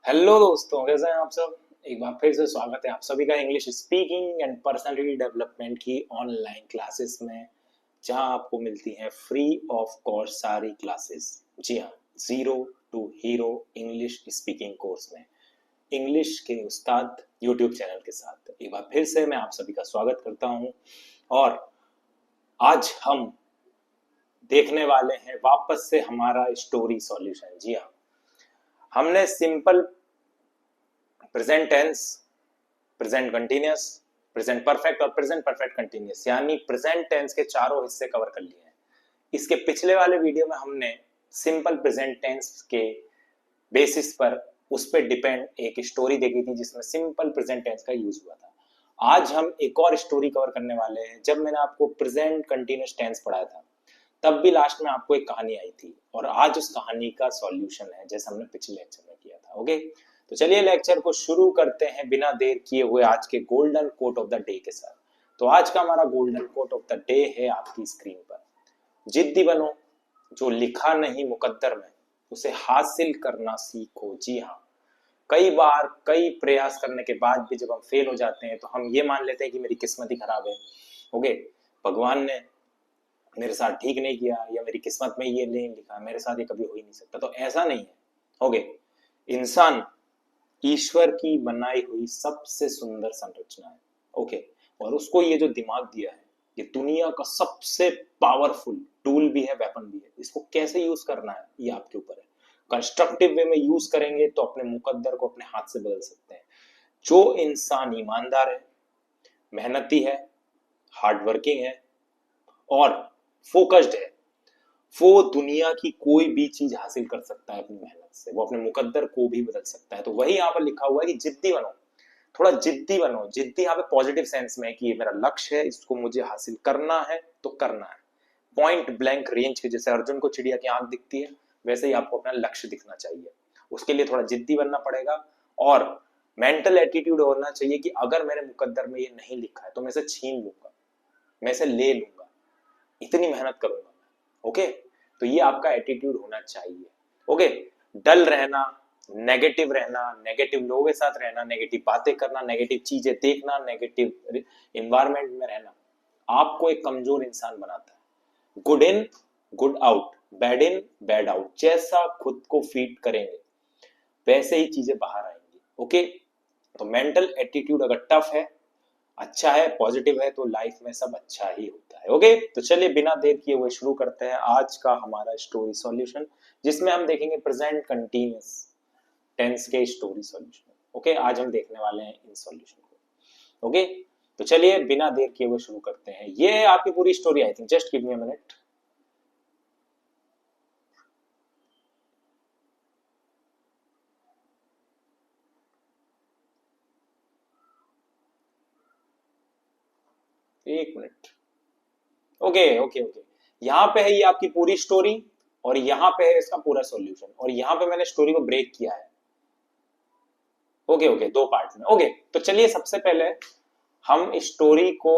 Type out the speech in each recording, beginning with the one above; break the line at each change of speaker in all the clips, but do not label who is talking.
Hello दोस्तों, कैसे हैं आप सब। एक बार फिर से स्वागत है आप सभी का English speaking and personality development की ऑनलाइन क्लासेस में, जहां आपको मिलती हैं फ्री ऑफ कॉस्ट सारी क्लासेस। जी हाँ, zero to hero English speaking course में इंग्लिश के उस्ताद यूट्यूब चैनल के साथ एक बार फिर से मैं आप सभी का स्वागत करता हूं। और आज हम देखने वाले हैं वापस से हमारा स्टोरी सॉल्यूशन। जी हाँ, हमने simple present tense, present continuous, present perfect और प्रेजेंट परफेक्ट कंटिन्यूअस यानी प्रेजेंट टेंस के चारों हिस्से कवर कर लिए हैं। इसके पिछले वाले वीडियो में हमने सिंपल प्रेजेंट टेंस के बेसिस पर उस पर डिपेंड एक स्टोरी देखी थी जिसमें सिंपल प्रेजेंट टेंस का यूज हुआ था। आज हम एक और स्टोरी कवर करने वाले हैं। जब मैंने आपको प्रेजेंट कंटिन्यूअस टेंस पढ़ाया था तब भी लास्ट में आपको एक कहानी आई थी, और आज उस कहानी का सॉल्यूशन है जैसा हमने पिछले लेक्चर में किया था। ओके, तो चलिए लेक्चर को शुरू करते हैं बिना देर किए हुए आज के golden quote of the day के साथ। तो आज का हमारा golden quote of the day है आपकी स्क्रीन पर। जिद्दी बनो, जो लिखा नहीं मुकद्दर में उसे हासिल करना सीखो। जी हाँ, कई बार कई प्रयास करने के बाद भी जब हम फेल हो जाते हैं तो हम ये मान लेते हैं कि मेरी किस्मत ही खराब है। ओके, भगवान ने मेरे साथ ठीक नहीं किया या मेरी किस्मत में ये नहीं लिखा, मेरे साथ ये कभी हो ही नहीं सकता। तो ऐसा नहीं है। ओके, इंसान ईश्वर की बनाई हुई सबसे सुंदर संरचना है। ओके, और उसको ये जो दिमाग दिया है, ये दुनिया का सबसे पावरफुल टूल भी है, वेपन भी है। इसको कैसे यूज करना है ये आपके ऊपर है। कंस्ट्रक्टिव वे में यूज करेंगे तो अपने मुकद्दर को अपने हाथ से बदल सकते हैं। जो इंसान ईमानदार है, मेहनती है, हार्ड वर्किंग है और फोकस्ड है, वो दुनिया की कोई भी चीज हासिल कर सकता है अपनी मेहनत से। वो अपने मुकद्दर को भी बदल सकता है। तो वही यहाँ पर लिखा हुआ है कि जिद्दी बनो, थोड़ा जिद्दी बनो। जिद्दी यहाँ पे पॉजिटिव सेंस में है कि ये मेरा लक्ष्य है, इसको मुझे हासिल करना है तो करना है। पॉइंट ब्लैंक रेंज के, जैसे अर्जुन को चिड़िया की आंख दिखती है वैसे ही आपको अपना लक्ष्य दिखना चाहिए। उसके लिए थोड़ा जिद्दी बनना पड़ेगा और मेंटल एटीट्यूड होना चाहिए कि अगर मेरे मुकद्दर में ये नहीं लिखा है तो मैं इसे छीन लूंगा, मैं इसे ले लूंगा, इतनी मेहनत करूंगा। ओके, तो ये आपका एटीट्यूड होना चाहिए। ओके, डल रहना, नेगेटिव रहना, नेगेटिव लोगों के साथ रहना, नेगेटिव बातें करना, नेगेटिव चीजें देखना, नेगेटिव एनवायरनमेंट में रहना आपको एक कमजोर इंसान बनाता है। Good in good out, bad in bad out, जैसा खुद को फीड करेंगे वैसे ही चीजें बाहर आएंगी। ओके, तो मेंटल एटीट्यूड अगर टफ है, अच्छा है, पॉजिटिव है, तो लाइफ में सब अच्छा ही होता है। ओके, तो चलिए बिना देर किए हुए शुरू करते हैं आज का हमारा स्टोरी सॉल्यूशन, जिसमें हम देखेंगे प्रेजेंट कंटिन्यूअस टेंस के स्टोरी सॉल्यूशन। ओके, आज हम देखने वाले हैं इन सॉल्यूशन को। ओके, तो चलिए बिना देर किए हुए शुरू करते हैं। ये है आपकी पूरी story. I think just give me a minute. एक मिनट। ओके ओके ओके, यहाँ पे है ये आपकी पूरी स्टोरी और यहाँ पे है इसका पूरा सॉल्यूशन, और यहाँ पे मैंने स्टोरी को ब्रेक किया है। ओके ओके, दो पार्ट में। ओके, तो चलिए सबसे पहले हम स्टोरी को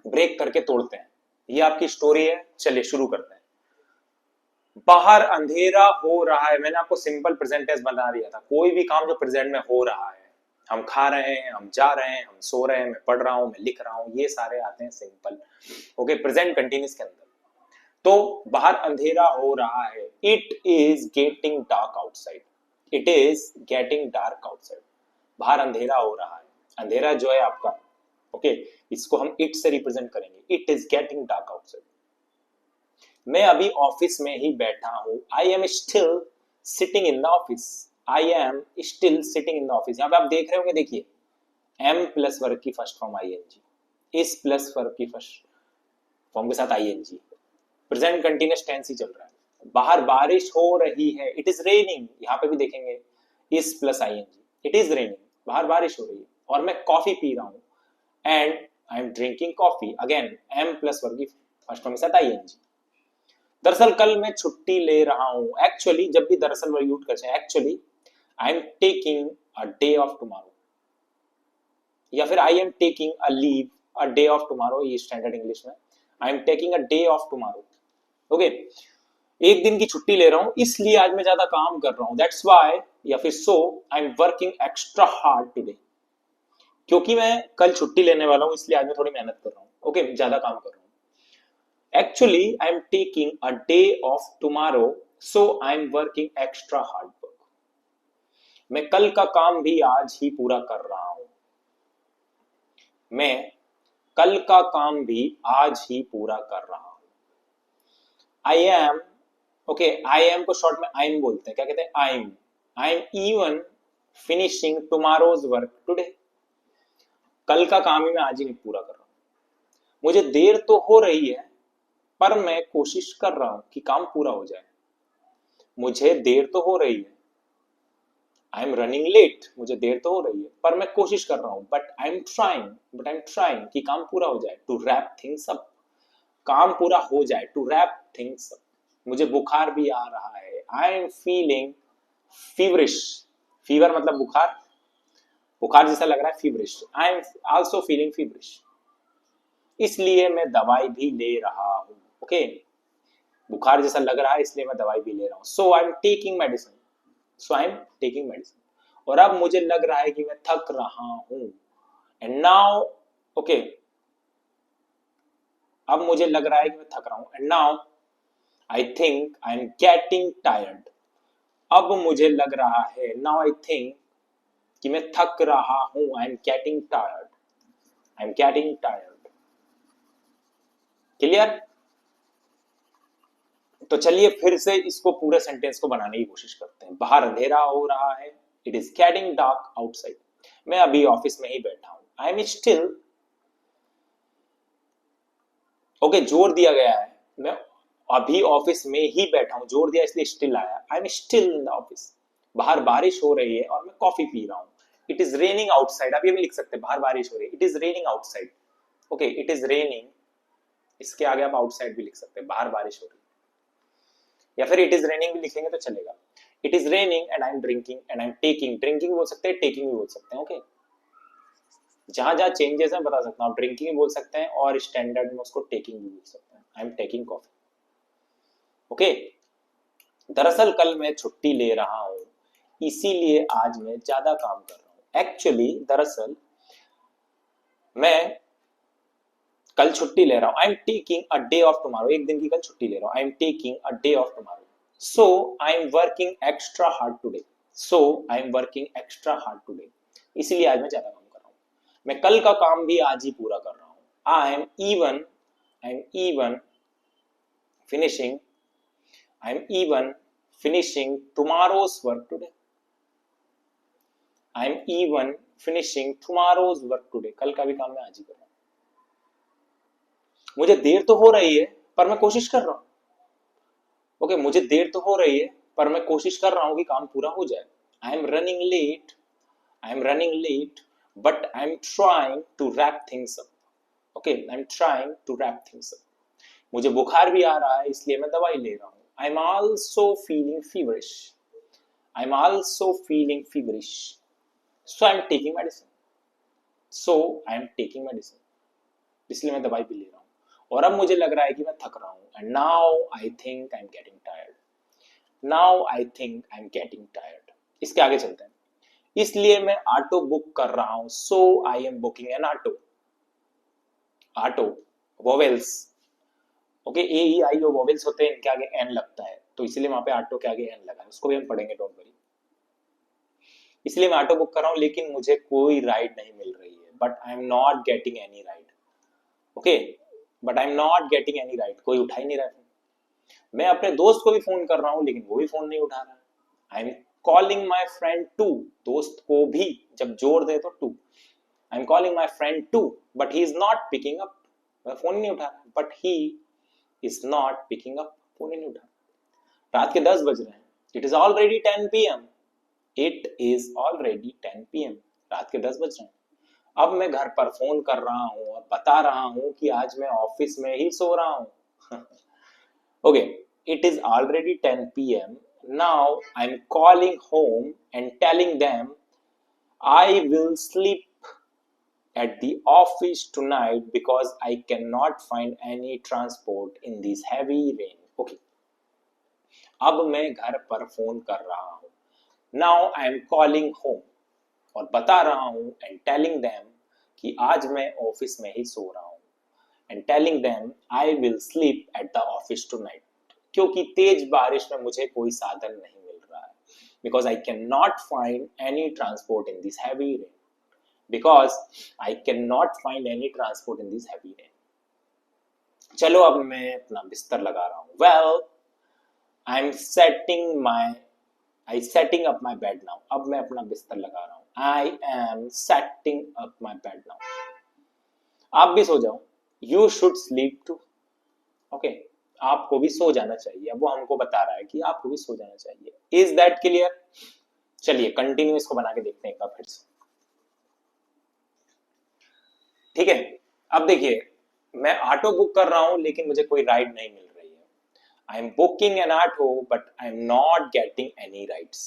ब्रेक करके तोड़ते हैं। ये आपकी स्टोरी है, चलिए शुरू करते हैं। बाहर अंधेरा हो रहा है। मैंने आपको सिंपल प्रेजेंट टेंस बना दिया था। कोई भी काम जो प्रेजेंट में हो रहा है, हम खा रहे हैं, हम जा रहे हैं, हम सो रहे हैं, मैं पढ़ रहा हूं, मैं लिख रहा हूं, ये सारे आते हैं सिंपल। ओके, प्रेजेंट कंटिन्यूस के अंदर। तो बाहर अंधेरा हो रहा है। It is getting dark outside. It is getting dark outside. बाहर अंधेरा हो रहा है। अंधेरा जो है आपका, ओके, इसको हम इट से रिप्रेजेंट करेंगे। It is getting dark outside. मैं अभी ऑफिस में ही बैठा हूं। I am still sitting in the office. I am still sitting in the office. यहाँ पे आप देख रहे होंगे, देखिए, एम प्लस वर्ब की first form I N G, is plus verb की फर्स्ट फॉर्म के साथ I N G. Present continuous tense ही चल रहा है। बाहर बारिश हो रही है। It is raining. यहाँ पे भी देखेंगे इस plus I N G, it is raining, बाहर बारिश हो रही है। और मैं कॉफी पी रहा हूँ, and I am drinking coffee. Again am plus verb की फर्स्ट फॉर्म के साथ आई एन जी। दरअसल कल मैं छुट्टी ले रहा हूं। एक्चुअली जब भी दरअसल वर्ड यूज करते हैं, actually I am taking a day of tomorrow, या फिर आई am taking a leave a day of tomorrow, ये स्टैंडर्ड इंग्लिश में। आई am taking a day of tomorrow. Okay, एक दिन की छुट्टी ले रहा हूं इसलिए आज मैं ज्यादा काम कर रहा हूं, दैट्स वाई, या फिर so I am working extra hard today. क्योंकि मैं कल छुट्टी लेने वाला हूं इसलिए आज मैं थोड़ी मेहनत कर रहा हूँ, ओके, ज्यादा काम कर रहा हूँ। Actually I am taking a day of tomorrow, so I am working extra hard work. मैं कल का काम भी आज ही पूरा कर रहा हूं। मैं कल का काम भी आज ही पूरा कर रहा हूं। I M, okay, I M को शॉर्ट में आई एम बोलते हैं, क्या कहते हैं, I am even finishing tomorrow's work today. कल का काम ही मैं आज ही नहीं पूरा कर रहा हूं। मुझे देर तो हो रही है पर मैं कोशिश कर रहा हूं कि काम पूरा हो जाए। मुझे देर तो हो रही है, आई एम रनिंग लेट, मुझे देर तो हो रही है पर मैं कोशिश कर रहा हूं, बट आई एम ट्राइंग कि काम पूरा हो जाए, टू रैप थिंग्स अप, काम पूरा हो जाए, टू रैप थिंग्स अप। मुझे बुखार भी आ रहा है, I am feeling feverish, fever मतलब बुखार, बुखार जैसा लग रहा है, feverish, I am also feeling feverish, इसलिए मैं दवाई भी ले रहा हूं, ओके, बुखार जैसा लग रहा है इसलिए मैं दवाई भी ले रहा हूं, so I am taking medicine, so I am taking medicine. और अब मुझे लग रहा है कि मैं थक रहा हूं, एंड नाउ, ओके, अब मुझे लग रहा है कि मैं थक रहा हूं, and now I think I am getting tired. अब मुझे लग रहा है, नाउ आई थिंक, कि मैं थक रहा हूं, I am getting tired, I am getting tired. Clear? तो चलिए फिर से इसको पूरे सेंटेंस को बनाने की कोशिश करते हैं। बाहर अंधेरा हो रहा है, it is getting dark outside. मैं अभी ऑफिस में ही बैठा हूं, आई एम स्टिल, ओके, जोर दिया गया है, मैं अभी ऑफिस में ही बैठा हूं, जोर दिया इसलिए स्टिल आया, आई am still in the office. बाहर बारिश हो रही है और मैं कॉफी पी रहा हूं, इट इज रेनिंग आउटसाइड, आप ये भी लिख सकते हैं, बाहर बारिश हो रही है, it is raining outside, okay, it is raining, इसके आगे आप आउटसाइड भी लिख सकते हैं, बाहर बारिश हो रही है, या फिर इट इज रेनिंग भी लिखेंगे तो चलेगा। It is raining and I am drinking and I am taking, drinking बोल सकते हैं, टेकिंग भी बोल सकते हैं, ओके, जहां जहां चेंजेस है बता सकता हूँ, ड्रिंकिंग भी बोल सकते हैं और स्टैंडर्ड में उसको टेकिंग भी बोल सकते हैं, आई एम टेकिंग कॉफी, ओके। दरअसल कल मैं छुट्टी ले रहा हूं इसीलिए आज मैं ज्यादा काम कर रहा हूं। एक्चुअली, दरअसल मैं कल छुट्टी ले रहा हूं, I am taking a day of tomorrow, एक दिन की कल छुट्टी ले रहा हूं, I am taking a day of tomorrow, so I am working extra hard today, so I am working extra hard today, इसलिए आज मैं ज्यादा काम कर रहा हूं। मैं कल का काम भी आज ही पूरा कर रहा हूं, I am even finishing, I am even finishing tomorrow's work today, I am even finishing tomorrow's work today, कल का भी काम मैं आज ही कर रहा हूं। मुझे देर तो हो रही है पर मैं कोशिश कर रहा हूं, ओके, मुझे देर तो हो रही है पर मैं कोशिश कर रहा हूं कि काम पूरा हो जाए। I am running late, I am running late, but I am trying to wrap things up, okay, I am trying to wrap things up. मुझे बुखार भी आ रहा है इसलिए मैं दवाई ले रहा हूं, I am also feeling feverish, I am also feeling feverish, so I am taking medicine, so I am taking medicine, इसलिए मैं दवाई भी ले रहा हूं। और अब मुझे लग रहा है कि मैं थक रहा हूं, and now I think I am getting tired, now I think I am getting tired. इसके आगे चलते हैं। इसलिए मैं ऑटो बुक कर रहा हूं, so I am booking an auto, auto, vowels, okay, A E I O vowels होते हैं, इनके आगे एन लगता है तो इसलिए वहां पे ऑटो के आगे एन लगा है, उसको भी हम पढ़ेंगे, डोंट वरी। इसलिए मैं ऑटो बुक कर रहा हूं लेकिन मुझे कोई राइड नहीं मिल रही है, but I am not getting any ride, okay, but I am not getting any ride, कोई उठा ही नहीं रहा है। मैं अपने दोस्त को भी फोन कर रहा हूं लेकिन वो भी फोन नहीं उठा रहा है। I am calling my friend too, दोस्त को भी जब जोड़ दे तो too, I am calling my friend too but he is not picking up, वह फोन नहीं उठा रहा, but he is not picking up, phone नहीं उठा। रात के 10 बज रहे हैं, it is already 10 PM, it is already 10 PM, रात के 10 बज रहे हैं। अब मैं घर पर फोन कर रहा हूं और बता रहा हूं कि आज मैं ऑफिस में ही सो रहा हूं। Okay, it is already 10 PM, now I am calling home and telling them I will sleep at the office tonight because I cannot find any transport in this heavy rain. Okay. अब मैं घर पर phone कर रहा हूँ। Now I am calling home, और बता रहा हूँ एंड टेलिंग देम कि आज मैं ऑफिस में ही सो रहा हूँ। And telling them I will sleep at the office tonight, क्योंकि तेज बारिश में मुझे कोई साधन नहीं मिल रहा है। Because I can not find any transport in this heavy rain, because I can not find any transport in this heavy rain. चलो अब मैं अपना बिस्तर लगा रहा हूँ। Well I am setting up my bed now. अब मैं अपना बिस्तर लगा रहा हूँ। I am setting up my bed now. आप भी सो जाओ। You should sleep too. Okay, आपको भी सो जाना चाहिए। अब वो हमको बता रहा है कि आपको भी सो जाना चाहिए। Is that clear? चलिए कंटिन्यू इसको बना के देखते हैं एक बार फिर से। ठीक है, अब देखिए, मैं ऑटो बुक कर रहा हूं लेकिन मुझे कोई राइड नहीं मिल रही है। I am booking an auto but I am not getting any rides.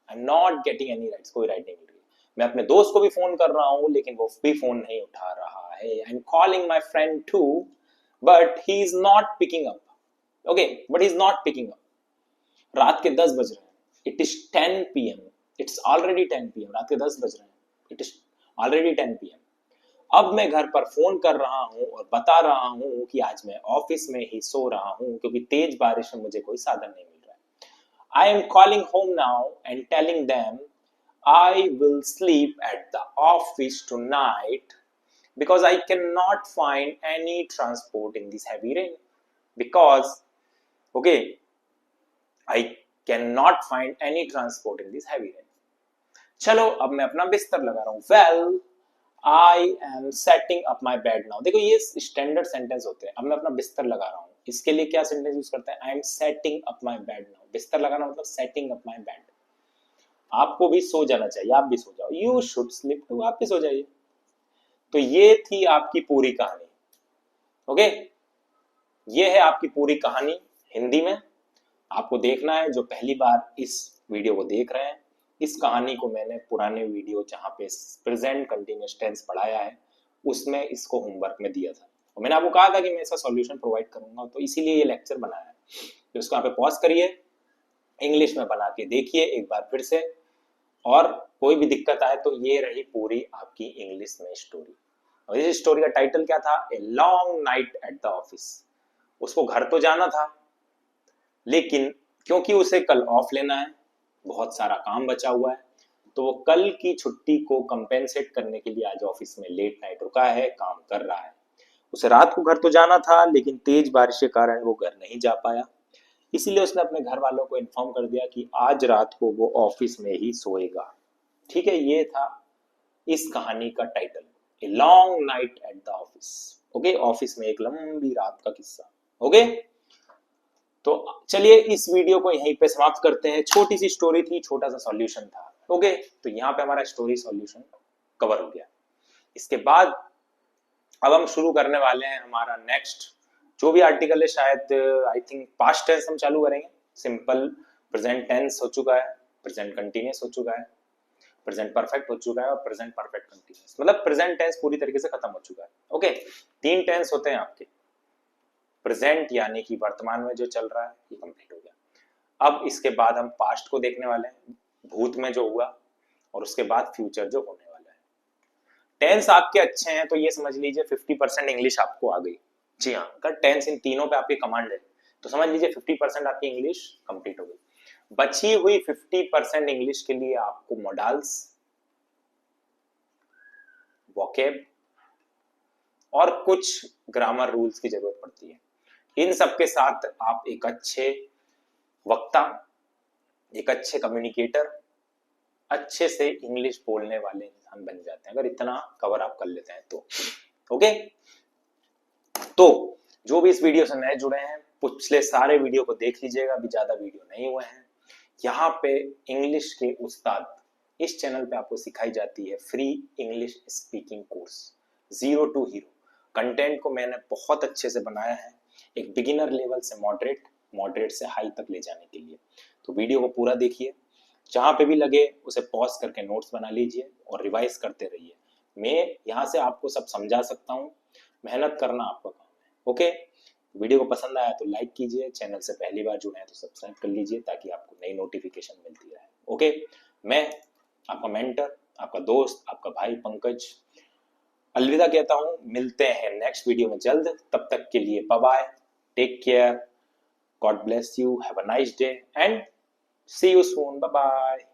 I am not getting any rides, कोई राइड नहीं मिल रही। मैं अपने दोस्त को भी फोन कर रहा हूं लेकिन वो भी फोन नहीं उठा रहा है। I am calling my friend too but he is not picking up. Okay, but he is not picking up. रात के 10 बज रहे हैं। It is 10 PM। It's already 10 PM। रात के 10 बज रहे हैं। It is already 10 PM। अब मैं घर पर फोन कर रहा हूं और बता रहा हूं कि आज मैं ऑफिस में ही सो रहा हूं क्योंकि तेज बारिश में मुझे कोई साधन नहीं मिल रहा है। I am calling home now and telling them I will sleep at the office tonight because I cannot find any transport in this heavy rain. Because, okay, I cannot find any transport in this heavy rain. चलो अब मैं अपना बिस्तर लगा रहा हूँ। Well, I am setting up my bed now. देखो ये स्टैंडर्ड सेंटेंस होते हैं। अब मैं अपना बिस्तर लगा रहा हूँ। इसके लिए क्या सेंटेंस यूज करते हैं? I am setting up my bed now. बिस्तर लगाना मतलब setting up my bed. आपको भी सो जाना चाहिए। आप भी सो जाओ। You should sleep too. आप भी सो जाइए। तो ये थी आपकी पूरी कहानी। ओके, ये है आपकी पूरी कहानी हिंदी में। आपको देखना है, जो पहली बार इस वीडियो को देख रहे हैं, इस कहानी को मैंने पुराने वीडियो जहां पे प्रेजेंट कंटिन्यूअस टेंस पढ़ाया है उसमें इसको होमवर्क में दिया था और मैंने आपको कहा था कि मैं इसका सॉल्यूशन प्रोवाइड करूंगा, तो इसीलिए ये लेक्चर बनाया है। तो इसको यहाँ पे पॉज करिए, इंग्लिश में बना के देखिए एक बार फिर से, और कोई भी दिक्कत आए तो ये रही पूरी आपकी इंग्लिश में स्टोरी। और इस स्टोरी का टाइटल क्या था? A long night at the office. उसको घर तो जाना था लेकिन क्योंकि उसे कल ऑफ लेना है, बहुत सारा काम बचा हुआ है, तो वो कल की छुट्टी को कंपेंसेट करने के लिए आज ऑफिस में लेट नाइट रुका है, काम कर रहा है। उसे रात को घर तो जाना था लेकिन तेज बारिश के कारण वो घर नहीं जा पाया, इसीलिए उसने अपने घर वालों को इन्फॉर्म कर दिया कि आज रात को वो ऑफिस में ही सोएगा। ठीक है, ये था इस कहानी का title, a long night at the office. Okay, office में एक लंबी रात का किस्सा। ओके, तो चलिए इस वीडियो को यहीं पे समाप्त करते हैं। छोटी सी स्टोरी थी, छोटा सा सॉल्यूशन था। ओके, तो यहाँ पे हमारा स्टोरी सॉल्यूशन कवर हो गया। इसके बाद अब हम शुरू करने वाले हैं हमारा नेक्स्ट जो भी आर्टिकल है, शायद आई थिंक पास्ट टेंस हम चालू करेंगे। सिंपल प्रेजेंट टेंस हो चुका है, प्रेजेंट कंटिन्यूअस हो चुका है, प्रेजेंट परफेक्ट हो चुका है और प्रेजेंट परफेक्ट कंटिन्यूअस, मतलब प्रेजेंट टेंस पूरी तरीके से खत्म हो चुका है। ओके, 3 टेंस होते हैं आपके। प्रेजेंट यानी कि वर्तमान में जो चल रहा है, ये कंप्लीट हो गया। अब इसके बाद हम पास्ट को देखने वाले हैं, भूत में जो हुआ, और उसके बाद फ्यूचर जो होने वाला है। टेंस आपके अच्छे हैं तो ये समझ लीजिए 50% इंग्लिश आपको आ गई। जी हाँ, अगर टेंस इन तीनों पे आपकी कमांड है तो समझ लीजिए 50% आपकी इंग्लिश कंप्लीट हो गई। बची हुई 50% इंग्लिश के लिए आपको मॉडल्स, वोकेब और कुछ ग्रामर रूल्स की जरूरत पड़ती है। इन सब के साथ आप एक अच्छे वक्ता, एक अच्छे कम्युनिकेटर, अच्छे से इंग्लिश बोलने वाले इंसान बन जाते हैं, अगर इतना कवर आप कर लेते हैं तो। ओके, तो जो भी इस वीडियो से नए जुड़े हैं, पिछले सारे वीडियो को देख लीजिएगा, अभी ज्यादा वीडियो नहीं हुए हैं। यहाँ पे इंग्लिश के उस्ताद, इस चैनल पे आपको सिखाई जाती है free English speaking course, 0 to hero. Content को मैंने बहुत अच्छे से बनाया है, एक बिगिनर लेवल से मॉडरेट से हाई तक ले जाने के लिए। तो वीडियो को पूरा देखिए, जहां पे भी लगे उसे पॉज करके नोट्स बना लीजिए और रिवाइज करते रहिए। मैं यहाँ से आपको सब समझा सकता हूँ, मेहनत करना आपका काम है। ओके, वीडियो को पसंद आया तो लाइक कीजिए, चैनल से पहली बार जुड़े हैं तो सब्सक्राइब कर लीजिए ताकि आपको नई नोटिफिकेशन मिलती रहे। ओके, मैं आपका मेंटर, आपका दोस्त, आपका भाई पंकज अलविदा कहता हूं। मिलते हैं नेक्स्ट वीडियो में जल्द, तब तक के लिए bye bye, take care, God bless you, have a nice day and see you soon, bye bye.